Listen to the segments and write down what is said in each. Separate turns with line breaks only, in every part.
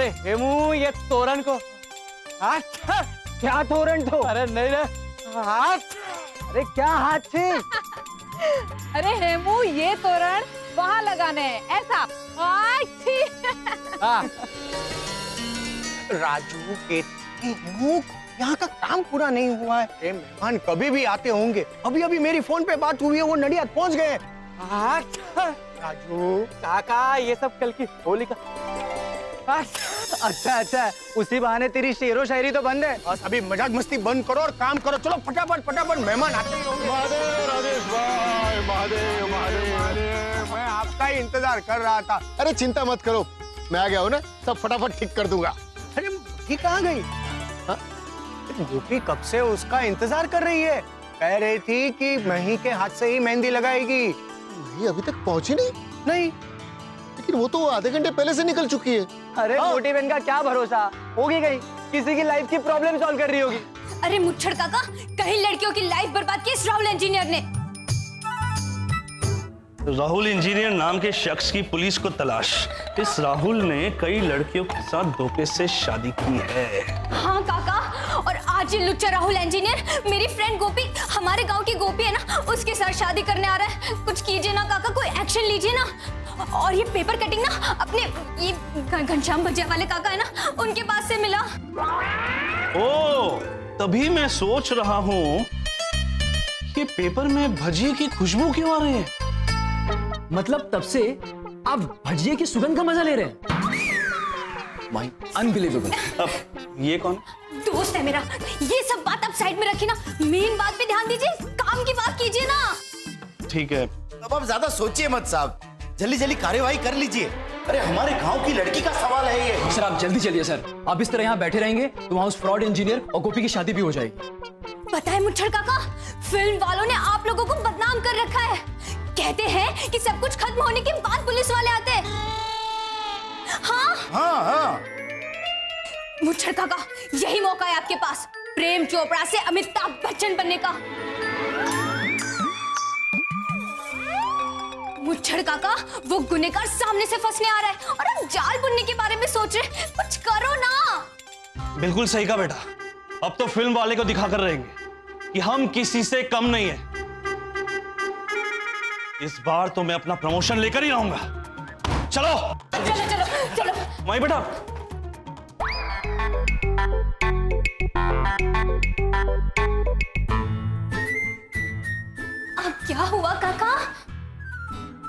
अरे हेमू, ये तोरण को हाथ।
क्या तोरण तो?
अरे नहीं रे, हाथ।
अरे क्या हाथ से?
अरे हेमू, ये तोरण वहाँ लगाने हैं, ऐसा।
हाँ।
राजू के हेमू, यहाँ का काम पूरा नहीं हुआ है। ये मेहमान कभी भी आते होंगे। अभी अभी मेरी फोन पे बात हुई है, वो नडियाद पहुंच गए।
हाथ।
राजू
काका, ये सब कल की होली का।
अच्छा अच्छा, उसी बहाने तेरी शेरो शायरी तो बंद है। बस अभी मजाक मस्ती बंद करो और काम करो। चलो फटाफट फटाफट, मेहमान आते ही होंगे।
महादेव राजेश भाई, महादेव महादेव।
मैं आपका ही इंतजार कर रहा था।
अरे चिंता मत करो, मैं आ गया हूँ ना, सब फटाफट ठीक कर दूंगा।
अरे ठीक कहाँ गई? गोपी कब से उसका इंतजार कर रही है। कह रही थी कि मही के हाथ से ही मेहंदी लगाएगी।
मही अभी तक पहुंची नहीं?
नहीं।
लेकिन वो तो आधे घंटे पहले से निकल चुकी है।
अरे मोटी बहन का क्या भरोसा, होगी कहीं किसी की लाइफ की प्रॉब्लम सॉल्व कर रही होगी।
अरे मुच्छड़ काका, कहीं लड़कियों की लाइफ बर्बाद की इस राहुल इंजीनियर ने।
राहुल इंजीनियर नाम के शख्स की पुलिस को तलाश। इस राहुल ने कई लड़कियों के साथ धोखे से शादी की है।
हाँ काका, और आज ये लुच्चा राहुल इंजीनियर मेरी फ्रेंड गोपी, हमारे गांव की गोपी है ना, उसके साथ शादी करने आ रहा है। कुछ कीजिए ना काका, कोई एक्शन लीजिए ना। और ये पेपर कटिंग ना अपने ये घनश्याम भजिया वाले काका है ना, उनके पास से मिला।
ओ, तभी मैं सोच रहा हूँ कि पेपर में भजिए की खुशबू क्यों आ रही है।
मतलब तब से आप भजिए की सुगंध का मजा ले रहे हैं? अनबिलीवेबल।
अब ये कौन?
दोस्त है मेरा। ये सब बात आप साइड में रखिए ना, मेन बात पे ध्यान दीजिए, काम की बात कीजिए ना।
ठीक है।
अब आप ज्यादा सोचिए मत साहब, जल्दी जल्दी कार्यवाही कर लीजिए। अरे हमारे गांव की लड़की का सवाल है ये।
सर आप जल्दी चलिए सर, आप इस तरह यहाँ बैठे रहेंगे तो वहाँ उस फ्रॉड इंजीनियर और गोपी की शादी भी हो जाएगी।
पता है मुच्छड़ काका, फिल्म वालों ने आप लोगों को बदनाम कर रखा है। कहते हैं कि सब कुछ खत्म होने के बाद पुलिस वाले आते हैं। हाँ
हाँ हाँ।
मुच्छड़ काका, यही मौका है आपके पास, प्रेम चोपड़ा से अमिताभ बच्चन बनने का। मुच्छड़ काका, वो गुनहगार सामने से फंसने आ रहा है और आप जाल बुनने के बारे में सोच रहे। कुछ करो ना।
बिल्कुल सही कहा बेटा, अब तो फिल्म वाले को दिखा कर रहेंगे कि हम किसी से कम नहीं है। इस बार तो मैं अपना प्रमोशन लेकर ही रहूंगा। चलो
चलो चलो चलो।
वहीं बेटा।
अब क्या हुआ काका?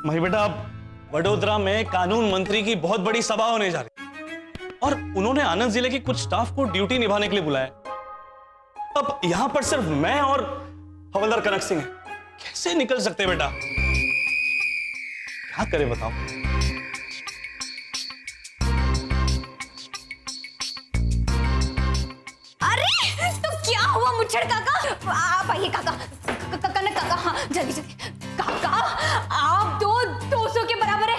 वहीं बेटा, अब वडोदरा में कानून मंत्री की बहुत बड़ी सभा होने जा रही है और उन्होंने आनंद जिले के कुछ स्टाफ को ड्यूटी निभाने के लिए बुलाया। अब यहां पर सिर्फ मैं और हवलदार कनक सिंह हैं। कैसे निकल सकते बेटा? क्या करें बताओ?
अरे तो क्या हुआ मुच्छड़ काका? आप आइए काका, कनक काका। हाँ जल्दी जल्दी काका, आप तो 200 के बराबर है।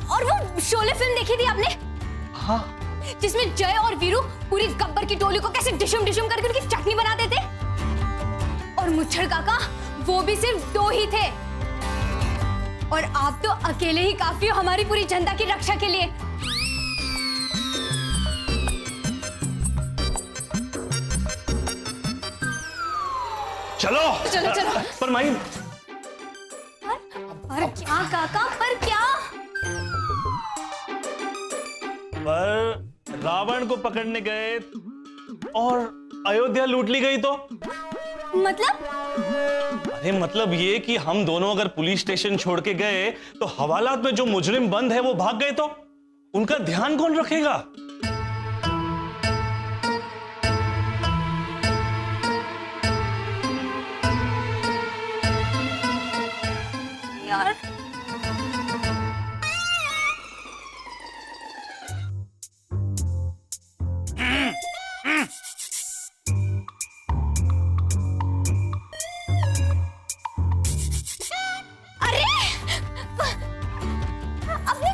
और वो शोले फिल्म देखी थी आपने?
हाँ।
जिसमें जय और वीरू पूरी गब्बर की टोली को कैसे डिशुम डिशुम करके उनकी चटनी बनाते थे। और मुच्छड़ काका, वो भी सिर्फ 2 ही थे और आप तो अकेले ही काफी हो हमारी पूरी जनता की रक्षा के लिए।
चलो
चलो चलो।
पर माई,
पर क्या काका, पर क्या?
पर रावण को पकड़ने गए और अयोध्या लूट ली गई तो?
मतलब?
अरे मतलब ये कि हम दोनों अगर पुलिस स्टेशन छोड़ के गए तो हवालात में जो मुजरिम बंद है वो भाग गए तो उनका ध्यान कौन रखेगा?
यार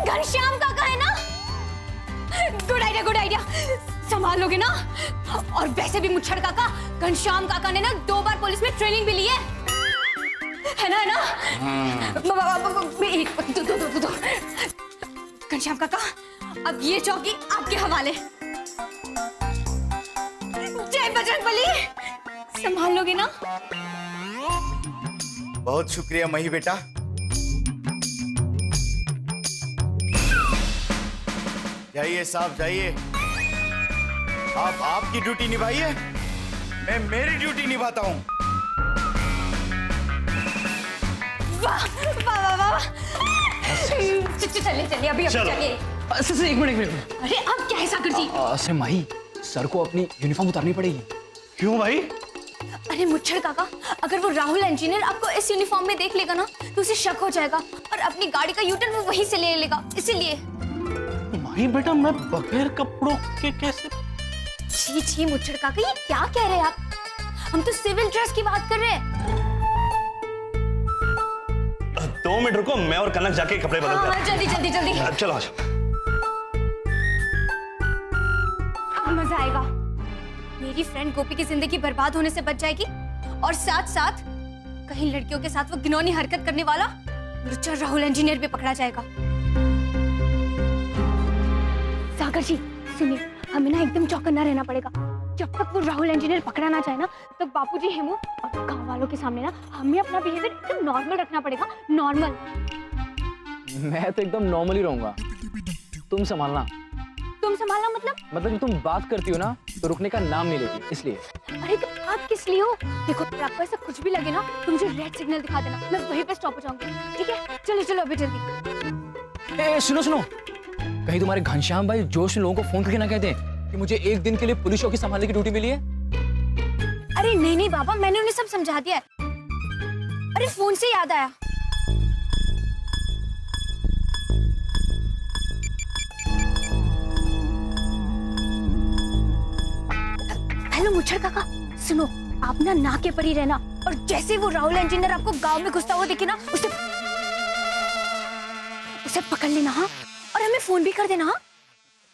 घनश्याम काका है ना? Good idea. संभाल लोगे ना? और वैसे भी मुच्छड़ काका, घनश्याम काका ने ना 2 बार पुलिस में ट्रेनिंग भी ली है ना? घनश्याम काका, अब ये चौकी आपके हवाले। जय बजरंगबली, संभाल लोगे ना?
बहुत शुक्रिया मही बेटा। जाइए साहब जाइए, आप आपकी ड्यूटी निभाइए, मैं मेरी ड्यूटी निभाता हूँ।
वाह वाह वाह वाह। चलिए चलिए अभी चलिए।
एक मिनट।
अरे अब क्या है सागर जी?
अरे माही, सर को अपनी यूनिफॉर्म उतारनी पड़ेगी।
क्यों भाई?
अरे मुच्छर काका, अगर वो राहुल इंजीनियर आपको इस यूनिफॉर्म में देख लेगा ना तो उसे शक हो जाएगा और अपनी गाड़ी का यूटर्न वो वहीं से ले लेगा, इसीलिए।
भाई बेटा, मैं बगैर कपड़ों के कैसे?
छी छी मुच्छर काका, ये क्या कह रहे हैं आप? हम तो सिविल ड्रेस की बात कर रहे हैं।
2 मिनट रुको, मैं और कनक जाके कपड़े बदल कर।
हाँ, जल्दी जल्दी जल्दी।
चलो आ जाओ।
अब मजा आएगा। मेरी फ्रेंड गोपी की जिंदगी बर्बाद होने से बच जाएगी और साथ साथ कहीं लड़कियों के साथ वो घिनौनी हरकत करने वाला लुच्चा राहुल इंजीनियर भी पकड़ा जाएगा। सागर जी सुनिए, हमें ना एकदम चौकन्ना रहना पड़ेगा। जब तक वो राहुल इंजीनियर पकड़ा ना जाए ना, तब बापूजी, हेमू और गांव वालों के सामने ना हमें अपना बिहेवियर एकदम नॉर्मल रखना पड़ेगा। नॉर्मल।
मैं तो एकदम नॉर्मल ही रहूंगा, तुम संभालना।
तुम संभालना मतलब
जब तुम बात करती हो ना तो रुकने का नाम नहीं लेती, इसलिए।
अरे तो आप किस लिए हो? देखो आपको ऐसा कुछ भी लगे ना तो मुझे रेड सिग्नल दिखा देना, मैं वहीं पे स्टॉप हो जाऊंगी। ठीक है, चलो चलो अभी जल्दी।
ए सुनो, कहीं तुम्हारे घनश्याम भाई जोश में लोगों को फोन करके ना कहते हैं कि मुझे 1 दिन के लिए पुलिस चौकी संभालने की ड्यूटी मिली है।
अरे नहीं बाबा, मैंने उन्हें सब समझा दिया है। अरे फोन से याद आया, हेलो मुच्छर काका, सुनो, आप ना के पर ही रहना और जैसे वो राहुल इंजीनियर आपको गांव में घुसता हुआ दिखे ना, उसे पकड़ लेना। हाँ, और हमें फोन भी कर देना।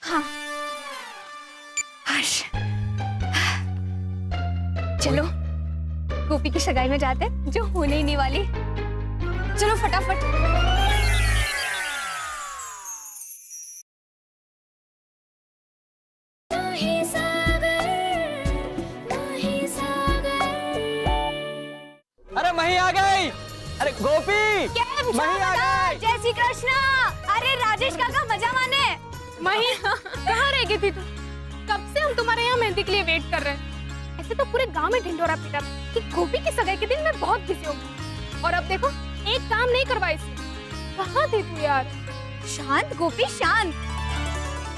हाँ हर्ष, चलो गोपी की सगाई में जाते जो होने ही नहीं वाली। चलो फटाफट।
अरे मही आ गई। अरे गोपी, मही आ गई।
जय श्री कृष्णा। अरे राजेश काका, मजा माने।
मही, कहाँ रह गई थी तू? कब से हम तुम्हारे यहाँ मेहंदी के लिए वेट कर रहे हैं। ऐसे तो पूरे गांव में ढिंढोरा पीटा कि गोपी की सगाई के दिन मैं बहुत बिजी हूँ, और अब देखो एक काम नहीं करवाई इसने। कहाँ थी तू यार?
शांत गोपी शांत।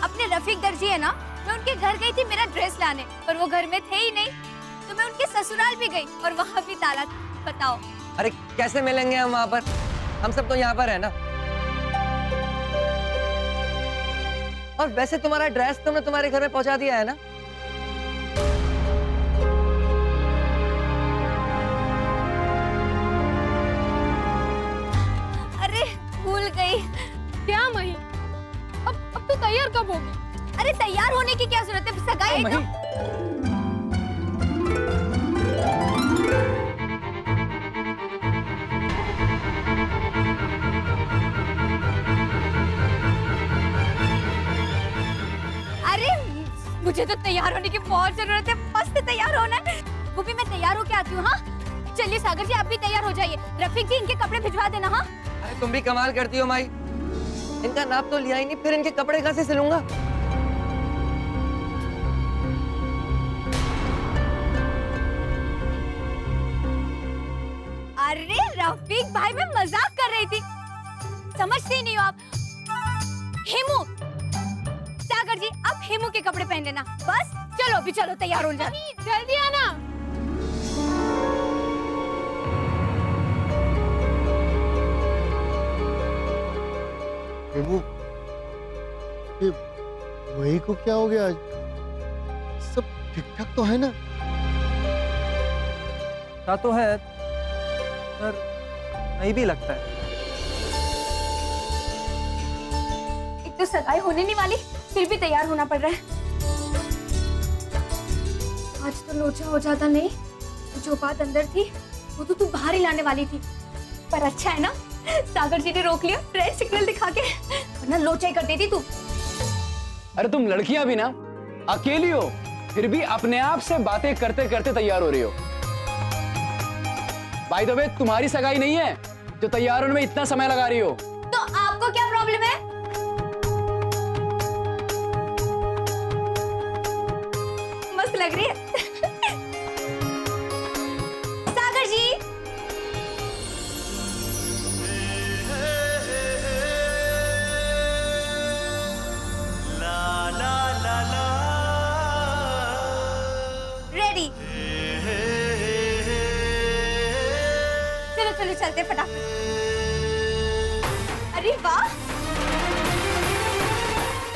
अपने रफीक दर्जी है ना, मैं उनके घर गई थी मेरा ड्रेस लाने, पर वो घर में थे ही नहीं, तो मैं उनके ससुराल भी गई और वहाँ भी ताला था। बताओ।
अरे कैसे मिलेंगे हम वहाँ पर? हम सब तो यहाँ पर है ना। और वैसे तुम्हारा ड्रेस तुमने तुम्हारे घर में पहुंचा दिया है ना?
अरे भूल गई।
क्या मही, अब तू तैयार कब होगी?
अरे तैयार होने की क्या जरूरत है, सगाई है ना। मुझे तो तैयार होने की बहुत जरूरत है, मस्त तैयार होना है। गोपी मैं तैयार होके आती हूँ। हाँ चलिए सागर जी, आप भी तैयार हो जाइए। रफीक जी, इनके कपड़े भिजवा देना। हाँ
अरे तुम भी कमाल करती हो माई, इनका नाप तो लिया ही नहीं, फिर इनके कपड़े कहाँ से सिलूंगा?
अरे रफीक भाई, मैं मजाक कर रही थी, समझते ही नहीं हो आप। हेमू, सागर जी आप हेमू के कपड़े पहन लेना बस। चलो अभी चलो, तैयार हो जाओ।
जल्दी आना।
हेमू, ये वही को क्या हो गया आज? सब ठीक ठाक तो है ना?
तो है, पर नहीं भी लगता है।
एक तो सगाई होने नहीं वाली, फिर भी तैयार होना पड़ रहा है। आज तो लोचा हो जाता नहीं, जो बात अंदर थी वो तो तू बाहर ही लाने वाली थी। पर अच्छा है ना, सागर जी ने रोक लिया रेड सिग्नल दिखा के, वरना लोचाई कर देती तू।
अरे तुम लड़कियां भी ना अकेली हो, फिर भी अपने आप से बातें करते करते तैयार हो रही हो। बाय द वे, तुम्हारी सगाई नहीं है जो तैयार होने में इतना समय लगा रही हो।
तो आपको क्या प्रॉब्लम है? मस्त लग रही है। सागर जी, रेडी? चलो चलो चलते फटाफट। अरे वाह,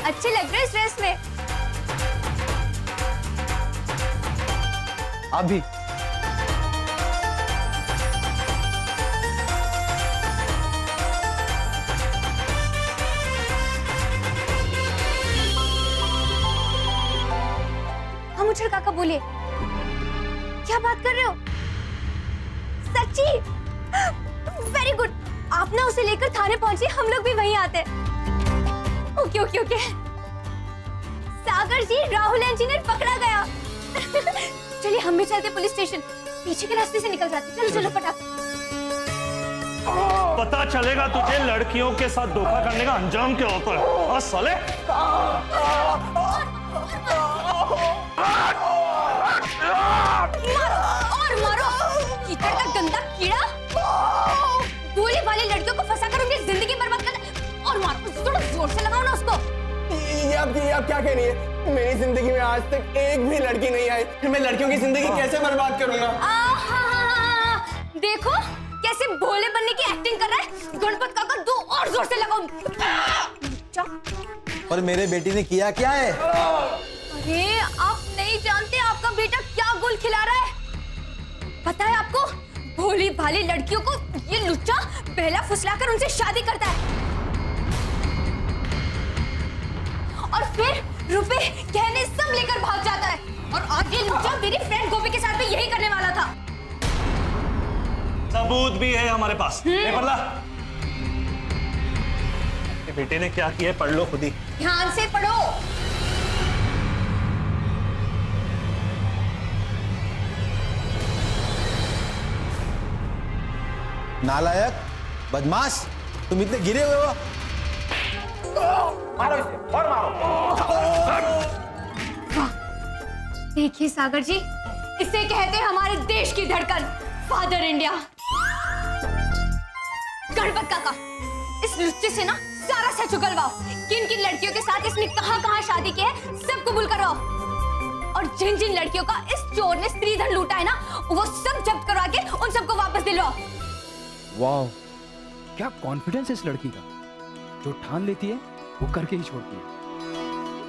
अच्छे लग रहे इस ड्रेस में।
आप भी।
हाँ मुझे काका बोलिए, क्या बात कर रहे हो? सच्ची? Very good. आप ना उसे लेकर थाने पहुंचे, हम लोग भी वहीं आते। Okay okay okay. Sagar ji, Rahul engineer पकड़ा गया। चलिए हम भी चलते पुलिस स्टेशन, पीछे के रास्ते से निकल जाते। चलो चलो फटाफट।
पता चलेगा तुझे लड़कियों के साथ धोखा करने का अंजाम क्या होता है। हाँ साले,
मारो और मारो, कीचड़ का गंदा कीड़ा। भोली भाली लड़कियों को फंसाकर उनकी जिंदगी बर्बाद कर। और मारो, थोड़ा जोर से लगाओ ना उसको।
ये आप क्या कह रही है? मेरी जिंदगी में आज तक एक भी लड़की नहीं आई, फिर मैं लड़कियों की जिंदगी कैसे बर्बाद करूंगा?
देखो कैसे भोले बनने की एक्टिंग कर रहा है। गणपत काका, दो और जोर से लगाओ।
पर मेरे बेटी ने किया क्या है?
अरे आप नहीं जानते आपका बेटा क्या गुल खिला रहा है। पता है आपको, भोली भाली लड़कियों को ये लुच्चा पहला फुसलाकर उनसे शादी करता है, और फिर रुपए गहने सब लेकर भाग जाता है। और आज ये लुच्चा मेरी फ्रेंड गोपी के साथ भी यही करने वाला था।
सबूत भी है हमारे पास। पेपर ला। बेटे ने क्या किया है पढ़ लो खुद ही।
ध्यान से पढ़ो।
नालायक, बदमाश, तुम इतने गिरे हुए हो। मारो इसे और मारो।
देखिए सागर जी, इसे कहते हैं हमारे देश की धड़कन, फादर इंडिया। गणपत काका, इस लुच्चे से ना सारा सच उगलवाओ। किन किन लड़कियों के साथ इसने कहां कहां शादी की है, सब कबूल करवाओ। और जिन जिन लड़कियों का इस चोर ने स्त्री धन लूटा है ना, वो सब जब्त करवा के उन सबको वापस दिलवाओ।
वाह, क्या कॉन्फिडेंस है इस लड़की का। जो ठान लेती है वो करके ही छोड़ती है।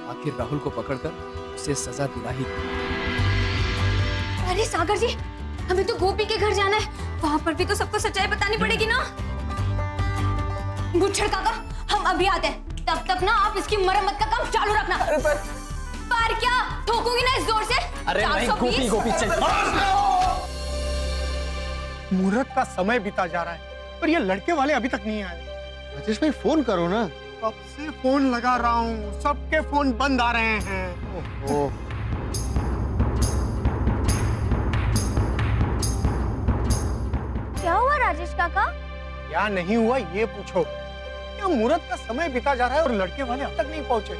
आखिर राहुल को पकड़कर उसे सजा दिला ही दी।
अरे सागर जी, हमें तो गोपी के घर जाना है, वहां पर भी तो सबको सच्चाई बतानी पड़ेगी ना। बुच्छड़ काका, हम अभी आते हैं, तब तक ना आप इसकी मरम्मत का काम चालू रखना। पर क्या ठोकोगी ना इस जोर से?
अरे नहीं गोपी, गोपी चल।
मुहूर्त का समय बीता जा रहा है, पर ये लड़के वाले अभी तक नहीं आए।
राजेश भाई फोन करो ना।
कब से फोन लगा रहा हूँ, सबके फोन बंद आ रहे हैं।
ओह,
क्या हुआ राजेश काका?
क्या नहीं हुआ ये पूछो। क्या मुहूर्त का समय बीता जा रहा है और लड़के वाले अब तक नहीं पहुंचे।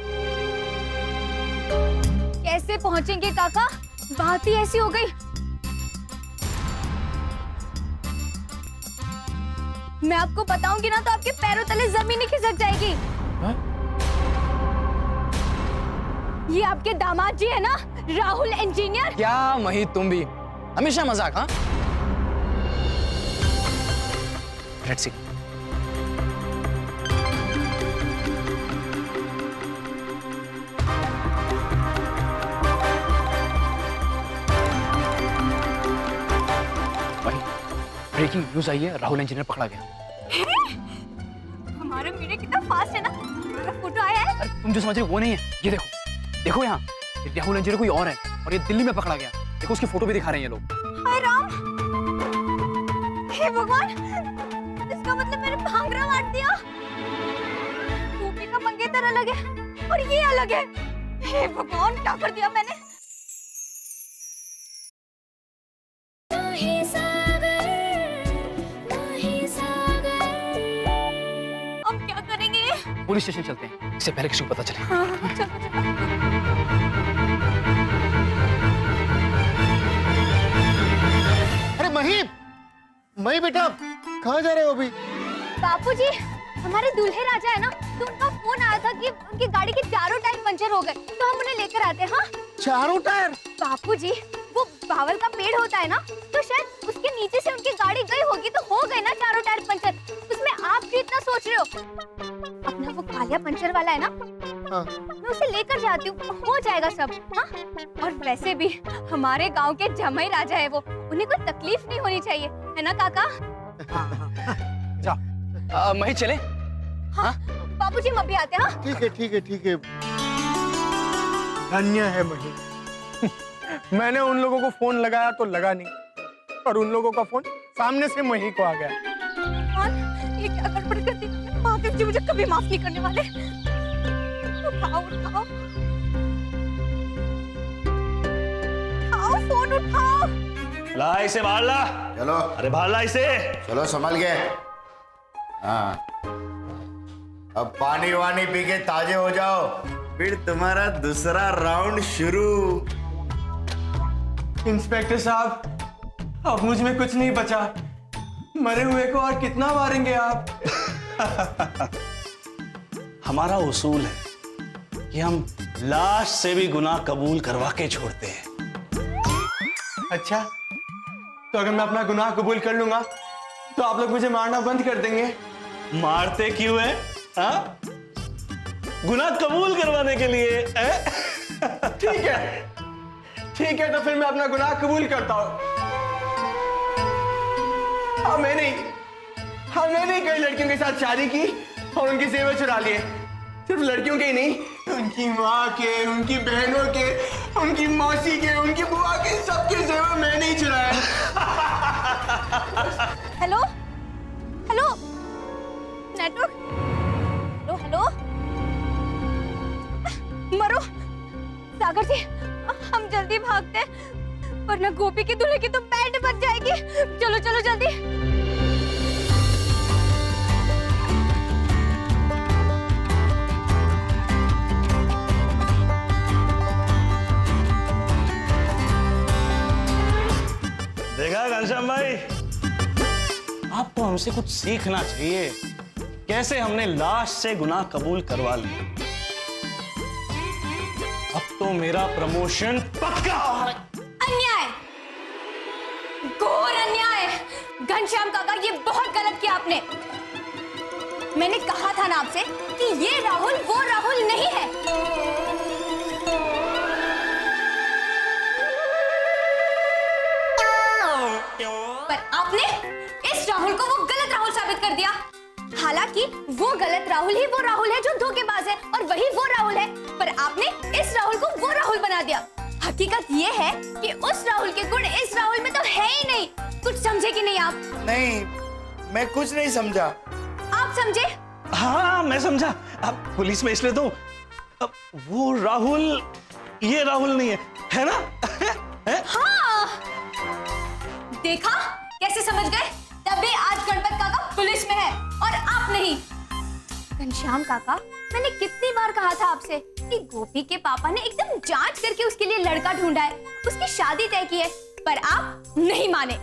कैसे पहुंचेंगे काका, बात ही ऐसी हो गई। मैं आपको बताऊंगी ना तो आपके पैरों तले जमीन ही खिसक जाएगी। ये आपके दामाद जी है ना, राहुल इंजीनियर।
क्या मही, तुम भी हमेशा मजाक। हाँ, लेट्स सी। ब्रेकिंग न्यूज आई है, राहुल इंजीनियर पकड़ा गया।
हमारा मीडिया कितना फास्ट है ना, हमारा फोटो आया है।
अरे तुम जो समझ रहे हो वो नहीं है, ये देखो देखो यहाँ, राहुल इंजीनियर कोई और है और ये दिल्ली में पकड़ा गया। देखो उसकी फोटो भी दिखा रहे हैं ये लोग।
हाय राम, हे भगवान, इसका मतलब मैंने भांगड़ा मार दिया। गोपी का मंगेतर अलग है और ये अलग है। हे भगवान, क्या कर दिया मैंने? अब क्या करेंगे?
पुलिस स्टेशन चलते हैं, इससे पहले किसी को पता चले।
हाँ, चलो चलो।
अरे मही बेटा, कहाँ जा रहे हो अभी?
बापूजी, हमारे दूल्हे राजा है ना, तो उनका फोन आया था कि उनकी गाड़ी के चारों टायर पंचर हो गए, तो हम उन्हें लेकर आते हैं। हाँ
चारों टायर?
बापूजी, वो बावल का पेड़ होता है ना, तो शायद उसके नीचे से उनकी गाड़ी गई होगी, तो हो गए ना चारों टायर पंचर। उसमें आप क्यों इतना सोच रहे हो? अपना वो कालिया पंचर वाला है ना,
हाँ।
मैं उसे लेकर जाती हूँ, हो जाएगा सब। हाँ, और वैसे भी हमारे गांव के जमाई राजा है वो, उन्हें कोई तकलीफ नहीं होनी चाहिए, है ना काका?
जाओ, मही चले?
हाँ, बापूजी हम अभी आते हैं। हाँ?
ठीक है। धन्य है मही। मैंने उन लोगों को फोन लगाया तो लगा नहीं, और उन लोगों का फोन सामने से मही को आ गया।
ये क्या गड़बड़ कर दी? महादेव जी मुझे कभी माफ नहीं करने वाले। उठाओ फोन उठाओ।
ला इसे बाहर ला।
चलो।
अरे बाहर ला इसे।
चलो संभल के। हाँ, अब पानी वानी पी के ताजे हो जाओ, फिर तुम्हारा दूसरा राउंड शुरू।
इंस्पेक्टर साहब, अब मुझ में कुछ नहीं बचा। मरे हुए को और कितना मारेंगे आप?
हमारा उसूल है कि हम लाश से भी गुनाह कबूल करवा के छोड़ते हैं।
अच्छा, तो अगर मैं अपना गुनाह कबूल कर लूंगा तो आप लोग मुझे मारना बंद कर देंगे?
मारते क्यों है? हाँ? गुनाह कबूल करवाने के लिए।
ठीक है, तो फिर मैं अपना गुनाह कबूल करता हूँ। मैंने कई लड़कियों के साथ शादी की और उनके जेवर चुरा लिए। सिर्फ लड़कियों के ही नहीं, उनकी माँ के, उनकी बहनों के, उनकी मौसी के, उनकी बुआ के, सबके जेवर मैंने ही चुराए।
Hello network. हेलो मरो सागर जी, हम जल्दी भागते हैं, वरना गोपी की दूल्हे की तो बैंड बज जाएगी। चलो जल्दी।
देखा घनश्याम भाई, आपको हमसे कुछ सीखना चाहिए। कैसे हमने लाश से गुनाह कबूल करवा लिया। अब तो मेरा प्रमोशन पक्का।
अन्याय, घोर अन्याय। घनश्याम काका, ये बहुत गलत किया आपने। मैंने कहा था ना आपसे कि ये राहुल वो राहुल नहीं है। पर आपने इस राहुल को वो गलत राहुल साबित कर दिया। हालांकि वो गलत राहुल ही वो राहुल है जो धोखेबाज है, और वही वो राहुल है, पर आपने इस राहुल को वो राहुल बना दिया। हकीकत ये है कि उस राहुल के गुण इस राहुल में तो है ही नहीं। कुछ समझे कि नहीं आप?
नहीं, मैं कुछ नहीं समझा।
आप समझे?
हाँ, मैं समझा। अब पुलिस में इसलिए तो अब वो राहुल ये राहुल नहीं है ना? है?
हाँ, देखा कैसे समझ गए? तभी आज गणपत काका पुलिस में है और आप नहीं। घनश्याम काका, मैंने कितनी बार कहा था आपसे कि गोपी के पापा ने एकदम जांच करके उसके लिए लड़का ढूंढा है, उसकी शादी तय की है, पर आप नहीं माने।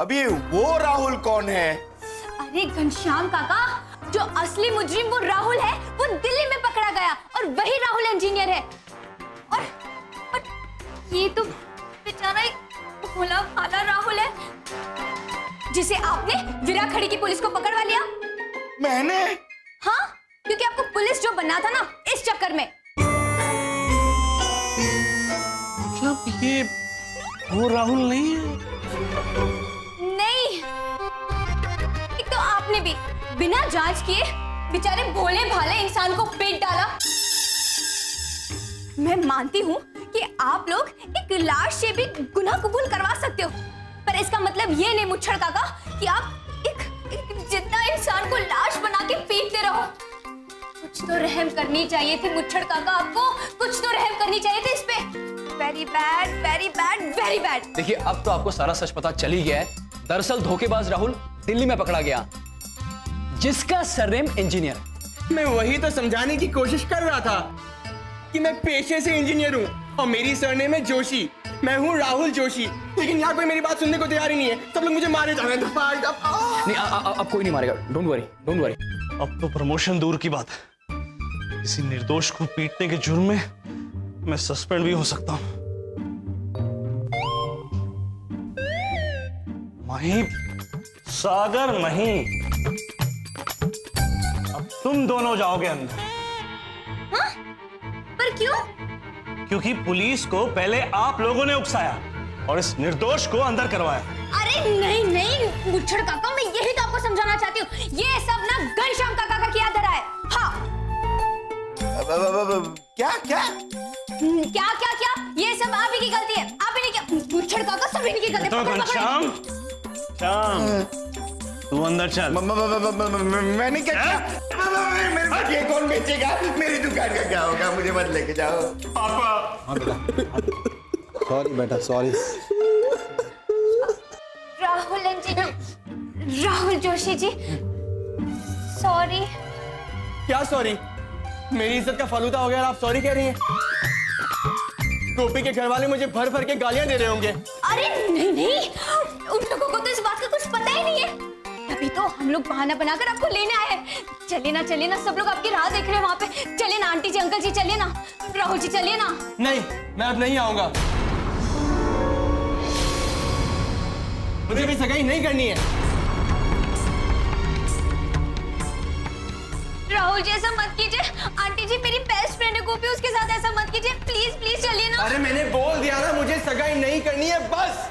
अब ये वो राहुल कौन है?
अरे घनश्याम काका, जो असली मुजरिम वो राहुल है, वो दिल्ली में पकड़ा गया, और वही राहुल इंजीनियर है। और ये तो बेचारा एक भोला भाला राहुल है, जिसे आपने विरा खड़ी की पुलिस को पकड़वा लिया।
मैंने?
हाँ, क्योंकि आपको पुलिस जो बनना था ना, इस चक्कर में।
मतलब ये वो राहुल नहीं है?
नहीं, एक तो आपने भी बिना जांच किए बेचारे भोले भाले इंसान को पेट डाला। मैं मानती हूँ कि आप लोग एक लाश से भी गुनाह कबूल करवा सकते हो, पर इसका मतलब ये नहीं मुच्छड़ काका कि आप एक जितना इंसान को लाश बना के पीटते रहो। कुछ तो रहम करनी चाहिए थी मुच्छड़ काका, आपको कुछ तो रहम करनी चाहिए थी इस पे। Very bad, very bad, very bad.
देखिए अब तो आपको सारा सच पता चल ही गया है। दरअसल धोखेबाज राहुल दिल्ली में पकड़ा गया, जिसका सरनेम इंजीनियर है।
मैं वही तो समझाने की कोशिश कर रहा था कि मैं पेशे से इंजीनियर हूँ और मेरी सरनेम है जोशी। मैं हूँ राहुल जोशी, लेकिन यहाँ कोई मेरी बात सुनने को तैयार ही नहीं है। सब लोग मुझे मारे जा रहे हैं।
नहीं अब कोई नहीं मारेगा, डोंट वरी, डोंट वरी।
अब तो प्रमोशन दूर की बात है, किसी निर्दोष को पीटने के जुर्म में मैं सस्पेंड भी हो सकता हूं। मही, सागर, मही, अब तुम दोनों जाओगे अंदर।
हाँ? पर क्यों?
क्योंकि पुलिस को पहले आप लोगों ने उकसाया और इस निर्दोष को अंदर करवाया।
अरे नहीं नहीं मुच्छड़ काका, मैं यही तो आपको समझाना चाहती हूँ। ये सब ना घनश्याम काका का किया धरा है। हाँ
क्या क्या
क्या क्या क्या, ये सब आप ही की गलती है। आप ही ने क्या, मुच्छड़ काका सब इनकी गलती है।
तो घनश्याम, श्याम, तू अंदर चल।
मैंने क्या किया? मेरे को ये कौन बेचेगा? मेरी दुकान का क्या होगा? मुझे मत लेके जाओ पापा।
सॉरी बेटा, sorry.
Rahul engineer, Rahul Joshi ji, sorry.
क्या सॉरी? मेरी इज्जत का फालूदा हो गया और आप सॉरी कह रही हैं? गोपी के घर वाले मुझे भर भर के गालियां दे रहे होंगे।
अरे नहीं नहीं, उन लोगों को तो इस बात का कुछ पता ही नहीं है। तभी तो हम लोग बहाना बनाकर आपको लेने आए हैं। चलिए ना, सब लोग आपकी राह देख रहे हैं वहां पे। चलिए ना आंटी जी, अंकल जी, चलिए ना। राहुल जी चलिए ना।
नहीं, मैं अब नहीं आऊंगा। मुझे भी सगाई नहीं करनी है।
राहुल जी ऐसा मत कीजिए। आंटी जी मेरी बेस्ट फ्रेंड है गोपी, उसके साथ ऐसा मत कीजिए। प्लीज प्लीज चलिए ना।
अरे मैंने बोल दिया ना, मुझे सगाई नहीं करनी है बस।